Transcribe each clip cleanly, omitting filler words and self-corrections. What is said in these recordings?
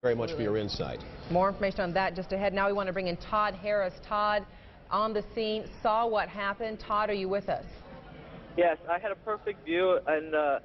Very much for your insight. More information on that just ahead. Now we want to bring in Todd Harris. Todd, on the scene, saw what happened. Todd, are you with us? Yes, I had a perfect view, and the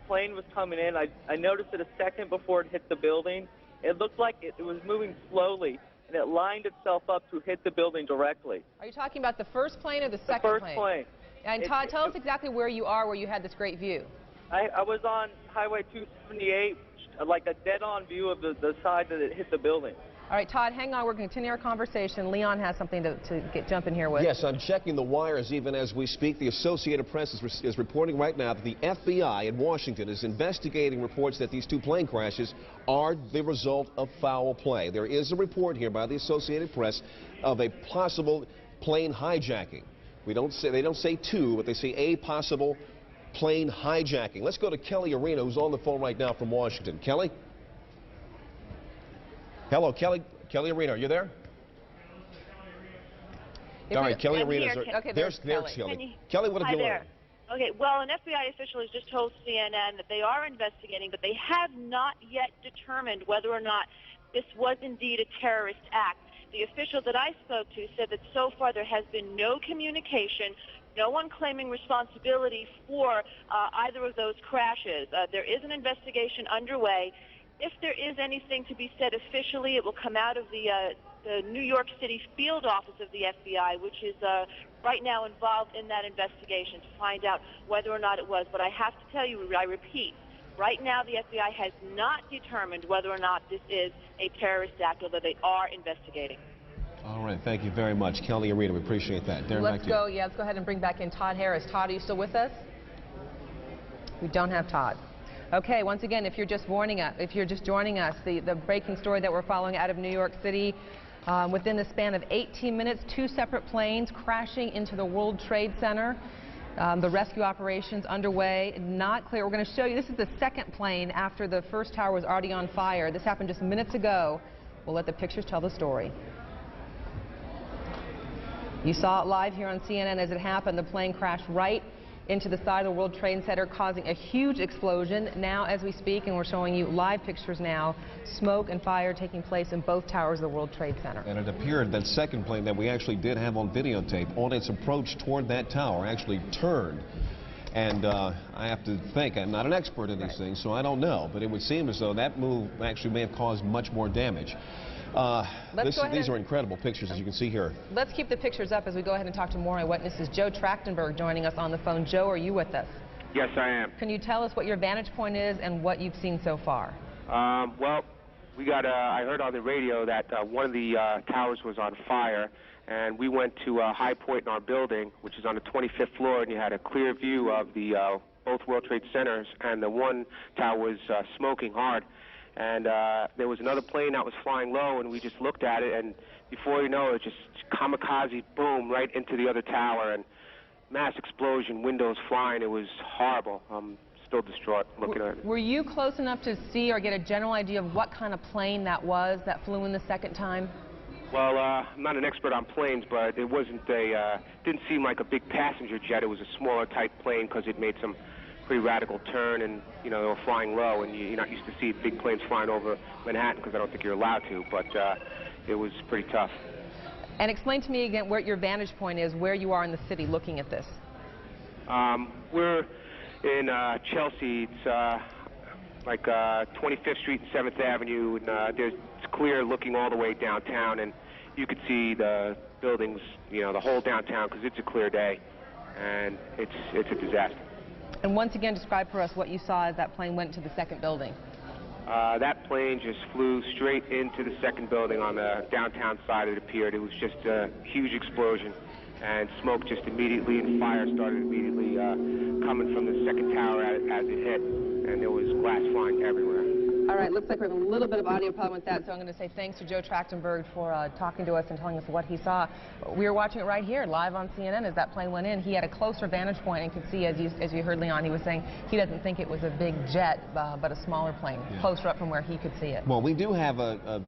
plane was coming in. I noticed it a second before it hit the building. It looked like it was moving slowly, and it lined itself up to hit the building directly. Are you talking about the first plane or the second plane? The first plane. And Todd, tell us exactly where you are, where you had this great view. I was on Highway 278, like a dead-on view of the side that it hit the building. All right, Todd, hang on. We're going to continue our jump Leon has something to jump in here with. Yes, I'm checking the wires even as we speak. The Associated Press is reporting right now that the FBI in Washington is investigating reports that these two plane crashes are the result of foul play. There is a report here by the Associated Press of a possible plane hijacking. They don't say two, but they say a possible plane hijacking. Let's go to Kelly Arena, who's on the phone right now from Washington. Kelly? Hello, Kelly. Kelly Arena, are you there? All right, Kelly Arena. Okay, there's Kelly. Kelly, what have you learned? Okay, well, an FBI official has just told CNN that they are investigating, but they have not yet determined whether or not this was indeed a terrorist act. The official that I spoke to said that so far there has been no communication, no one claiming responsibility for either of those crashes. There is an investigation underway. If there is anything to be said officially, it will come out of the New York City field office of the FBI, which is right now involved in that investigation to find out whether or not it was. But I have to tell you, I repeat, right now the FBI has not determined whether or not this is a terrorist act, although they are investigating. All right, thank you very much, Kelly Arena. We appreciate that. Darren, let's go ahead and bring back in Todd Harris. Todd, are you still with us? We don't have Todd. Okay, once again, if you're just joining us, the breaking story that we're following out of New York City, within the span of 18 minutes, two separate planes crashing into the World Trade Center. The rescue operations underway, not clear. We're going to show you, this is the second plane after the first tower was already on fire. This happened just minutes ago. We'll let the pictures tell the story. You saw it live here on CNN as it happened. The plane crashed right into the side of the World Trade Center, causing a huge explosion. Now, as we speak, and we're showing you live pictures now, smoke and fire taking place in both towers of the World Trade Center. And it appeared that second plane that we actually did have on videotape, on its approach toward that tower, actually turned. And I have to think, I'm not an expert in these things, so I don't know, but it would seem as though that move actually may have caused much more damage. These are incredible pictures, as you can see here. Let's keep the pictures up as we go ahead and talk to more eyewitnesses. Joe Trachtenberg joining us on the phone. Joe, are you with us? Yes, I am. Can you tell us what your vantage point is and what you've seen so far? Well, I heard on the radio that one of the towers was on fire, and we went to a high point in our building, which is on the 25th floor, and you had a clear view of the both World Trade Centers, and the one tower was smoking hard. And there was another plane that was flying low, and we just looked at it, and before you know it, just kamikaze, boom, right into the other tower, and mass explosion, windows flying. It was horrible. I'm still distraught looking at it. Were you close enough to see or get a general idea of what kind of plane that was that flew in the second time? Well, I'm not an expert on planes, but it wasn't didn't seem like a big passenger jet. It was a smaller type plane because it made some pretty radical turn, and they were flying low, and you're not used to see big planes flying over Manhattan because I don't think you're allowed to, but it was pretty tough. And explain to me again where your vantage point is, where you are in the city looking at this. We're in Chelsea. It's like 25th Street and 7th Avenue, and it's clear looking all the way downtown, and you could see the buildings, the whole downtown, because it's a clear day, and it's a disaster. And once again, describe for us what you saw as that plane went to the second building. That plane just flew straight into the second building on the downtown side, it appeared. It was just a huge explosion, and smoke just immediately, and fire started immediately coming from the second tower as it hit, and there was glass flying everywhere. All right, looks like we have a little bit of audio problem with that, so I'm going to say thanks to Joe Trachtenberg for talking to us and telling us what he saw. We were watching it right here, live on CNN, as that plane went in. He had a closer vantage point and could see, as you heard Leon, he was saying he doesn't think it was a big jet, but a smaller plane, closer up from where he could see it. Well, we do have a